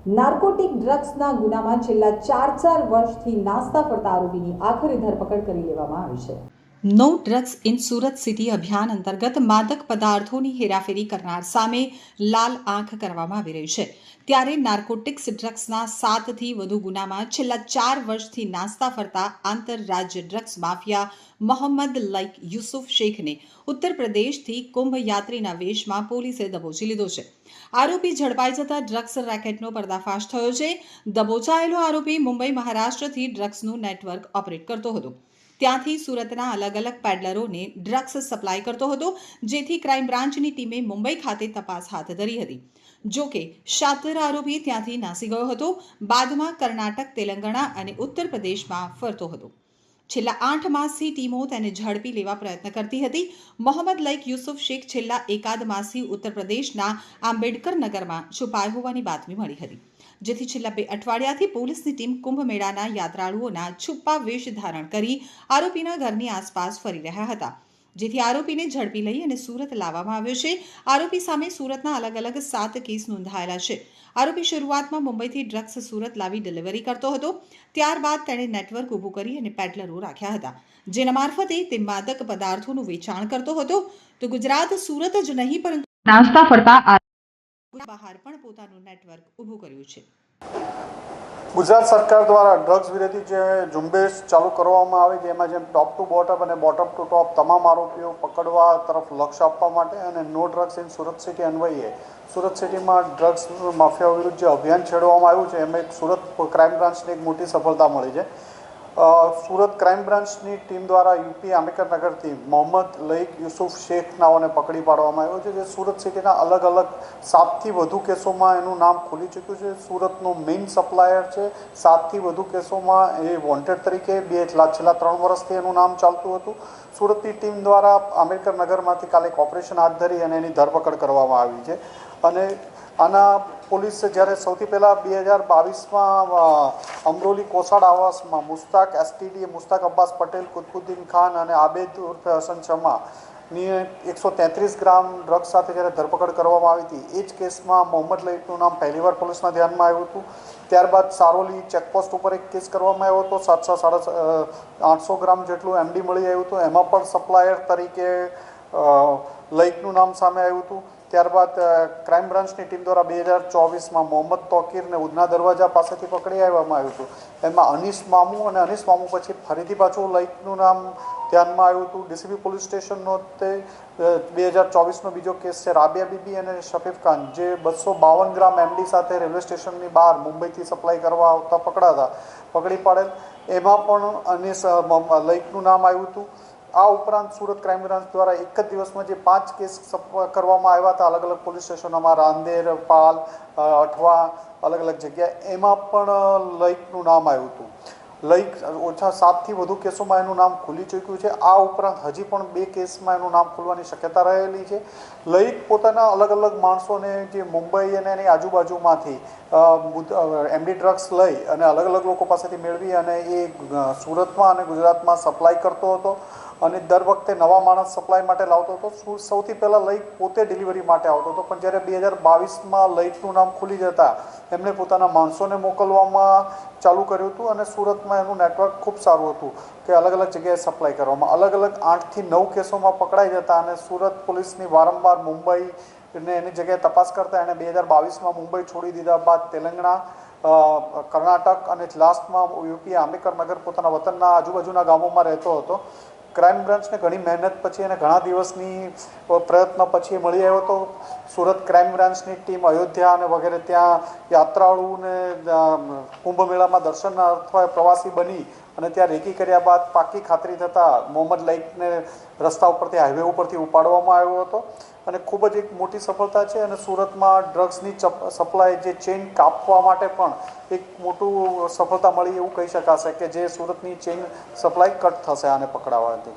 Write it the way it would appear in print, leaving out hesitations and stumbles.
Narcotic ડ્રગ્સના ગુનામાં છેલ્લા 4 વર્ષથી નાસ્તા ફરતા આરોપીની આખરે ધરપકડ કરી લેવામાં આવી છે। No drugs in Surat city અભિયાન અંતર્ગત માદક પદાર્થોની હેરાફેરી કરનાર સામે લાલ આંખ કરવામાં આવી રહી છે। ત્યારે નાર્કોટિક્સ ડ્રગ્સના 7થી વધુ ગુનામાં છેલ્લા 4 વર્ષથી નાસ્તા ફરતા આંતરરાજ્ય ડ્રગ્સ માફિયા મોહમ્મદ લઈક યુસુફ શેખને ઉત્તર પ્રદેશથી કુંભ યાત્રીના વેશમાં પોલીસે દબોચી લીધો છે। આરોપી ઝડપાઈ જતા ડ્રગ્સ રેકેટનો પર્દાફાશ થયો છે। દબોચાયેલો આરોપી મુંબઈ મહારાષ્ટ્રથી ડ્રગ્સનું નેટવર્ક ઓપરેટ કરતો હતો। ત્યાંથી સુરતના અલગ અલગ પેડલરોને ડ્રગ્સ સપ્લાય કરતો હતો, જેથી ક્રાઇમ બ્રાન્ચની ટીમે મુંબઈ ખાતે તપાસ હાથ ધરી હતી। જો કે શાतिर આરોપી ત્યાંથી નાસી ગયો હતો। બાદમાં કર્ણાટક, તેલંગાણા અને ઉત્તર પ્રદેશમાં ફરતો હતો। છેલ્લા 8 માસથી ટીમો તેને ઝડપી લેવા પ્રયત્ન કરતી હતી। મોહમ્મદ લઈક યુસુફ શેખ છેલ્લા એકાદ માસથી ઉત્તર પ્રદેશના આંબેડકર નગરમાં છુપાયો હોવાની બાતમી મળી હતી, જેથી છેલ્લા 2 અઠવાડિયાથી પોલીસની ટીમ કુંભ મેળાના યાત્રાળુઓના છુપા વેશ ધારણ કરી આરોપીના ઘરની આસપાસ ફરી રહ્યા હતા, જેથી આરોપીને ઝડપી લઈ અને સુરત લાવવામાં આવ્યો છે। આરોપી સામે સુરતના અલગ અલગ 7 કેસ નોંધાયેલા છે। આરોપી શરૂઆતમાં મુંબઈથી ડ્રગ્સ સુરત લાવી ડિલિવરી કરતો હતો। ત્યારબાદ તેણે નેટવર્ક ઊભું કરી અને પેડલરો રાખ્યા હતા, જેના મારફતે તે માદક પદાર્થોનું વેચાણ કરતો હતો। તો ગુજરાત, સુરત જ નહીં પરંતુ નાસ્તા ફરતા બહાર પણ પોતાનું નેટવર્ક ઊભું કર્યું છે। ગુજરાત સરકાર દ્વારા ડ્રગ્સ વિરોધી જે ઝુંબેશ ચાલુ કરવામાં આવી, જેમાં જેમ ટોપ ટુ બોટમ અને બોટમ ટુ ટોપ તમામ આરોપીઓ પકડવા તરફ લક્ષ્ય આપવા માટે અને no drugs in Surat city અન્વયે સુરત સિટીમાં ડ્રગ્સ માફિયાઓ વિરુદ્ધ જે અભિયાન છેડવામાં આવ્યું છે, એમાં એક સુરત ક્રાઇમ બ્રાન્ચને એક મોટી સફળતા મળી છે। સુરત ક્રાઇમ બ્રાન્ચની ટીમ દ્વારા યુપી આંબેડકર નગરથી મોહમ્મદ લઈક યુસુફ શેખ નાઓને પકડી પાડવામાં આવ્યો છે, જે સુરત સિટીના અલગ અલગ 7થી વધુ કેસોમાં એનું નામ ખુલી ચૂક્યું છે। સુરતનો મેઇન સપ્લાયર છે। 7થી વધુ કેસોમાં એ વોન્ટેડ તરીકે છેલ્લા 3 વર્ષથી એનું નામ ચાલતું હતું। સુરતની ટીમ દ્વારા આંબેડકર નગરમાંથી કાલે એક ઓપરેશન હાથ ધરી અને એની ધરપકડ કરવામાં આવી છે। અને આના પોલીસે જ્યારે સૌથી પહેલાં 2022માં અમરોલી કોસાડ આવાસમાં મુસ્તાક અબ્બાસ પટેલ, કુતબુદ્દીન ખાન અને આબેદ ઉર્ફે હસન શમાની 133 ગ્રામ ડ્રગ્સ સાથે જ્યારે ધરપકડ કરવામાં આવી હતી, એ જ કેસમાં મોહમ્મદ લઈકનું નામ પહેલીવાર પોલીસના ધ્યાનમાં આવ્યું હતું। ત્યારબાદ સારોલી ચેકપોસ્ટ ઉપર એક કેસ કરવામાં આવ્યો હતો, 800 ગ્રામ જેટલું એમડી મળી આવ્યું હતું, એમાં પણ સપ્લાયર તરીકે લઈકનું નામ સામે આવ્યું હતું। ત્યારબાદ ક્રાઇમ બ્રાન્ચની ટીમ દ્વારા 2024માં મોહમ્મદ તોકીરને ઉધના દરવાજા પાસેથી પકડી આવવામાં આવ્યું હતું। એમાં અનીસ મામુ અને અનીસ મામુ પછી ફરીથી પાછું લઈકનું નામ ધ્યાનમાં આવ્યું હતું। ડીસીબી પોલીસ સ્ટેશનનો તે 2024નો બીજો કેસ છે। રાબિયા બીબી અને શફીફ ખાન, જે 252 ગ્રામ એમડી સાથે રેલવે સ્ટેશનની બહાર મુંબઈથી સપ્લાય કરવા આવતા પકડી પાડેલ, એમાં પણ અનીસ લઈકનું નામ આવ્યું હતું। આ ઉપરાંત સુરત ક્રાઇમ બ્રાન્ચ દ્વારા એક જ દિવસમાં જે 5 કેસ કરવામાં આવ્યા હતા અલગ અલગ પોલીસ સ્ટેશનોમાં, રાંદેર, પાલ, અઠવા, અલગ અલગ જગ્યાએ, એમાં પણ લઈકનું નામ આવ્યું હતું। લઈક ઓછા 7થી વધુ કેસોમાં એનું નામ ખુલી ચૂક્યું છે। આ ઉપરાંત હજી પણ 2 કેસમાં એનું નામ ખુલવાની શક્યતા રહેલી છે। લઈક પોતાના અલગ અલગ માણસોને જે મુંબઈ અને એની આજુબાજુમાંથી એમડી ડ્રગ્સ લઈ અને અલગ અલગ લોકો પાસેથી મેળવી અને એ સુરતમાં અને ગુજરાતમાં સપ્લાય કરતો હતો અને દર વખતે નવા માણસ સપ્લાય માટે લાવતો હતો। સૌથી પહેલાં લઈક પોતે ડિલિવરી માટે આવતો હતો, પણ જ્યારે 2022માં લઈકનું નામ ખુલી જતાં એમણે પોતાના માણસોને મોકલવામાં ચાલુ કર્યું હતું અને સુરતમાં એનું નેટવર્ક ખૂબ સારું હતું કે અલગ અલગ જગ્યાએ સપ્લાય કરવામાં અલગ અલગ 8થી 9 કેસોમાં પકડાઈ જતા અને સુરત પોલીસની વારંવાર મુંબઈ ને એની જગ્યાએ તપાસ કરતા એણે 2022માં મુંબઈ છોડી દીધા બાદ તેલંગાણા, કર્ણાટક અને લાસ્ટમાં યુપી આંબેડકર નગર પોતાના વતનના આજુબાજુના ગામોમાં રહેતો હતો। ક્રાઇમ બ્રાન્ચને ઘણી મહેનત પછી અને ઘણા દિવસની પ્રયત્ન પછી મળી આવ્યો હતો। સુરત ક્રાઇમ બ્રાન્ચની ટીમ અયોધ્યા અને વગેરે ત્યાં યાત્રાળુઓને કુંભ મેળામાં દર્શન અથવા પ્રવાસી બની અને ત્યાં રેકી કર્યા બાદ પાકી ખાતરી થતાં મોહમ્મદ લઈકને રસ્તા ઉપરથી, હાઈવે ઉપરથી ઉપાડવામાં આવ્યો હતો અને ખૂબ જ એક મોટી સફળતા છે। અને સુરતમાં ડ્રગ્સની સપ્લાય જે ચેઇન કાપવા માટે પણ એક મોટું સફળતા મળી એવું કહી શકાશે કે જે સુરતની ચેઇન સપ્લાય કટ થશે આને પકડાવાથી।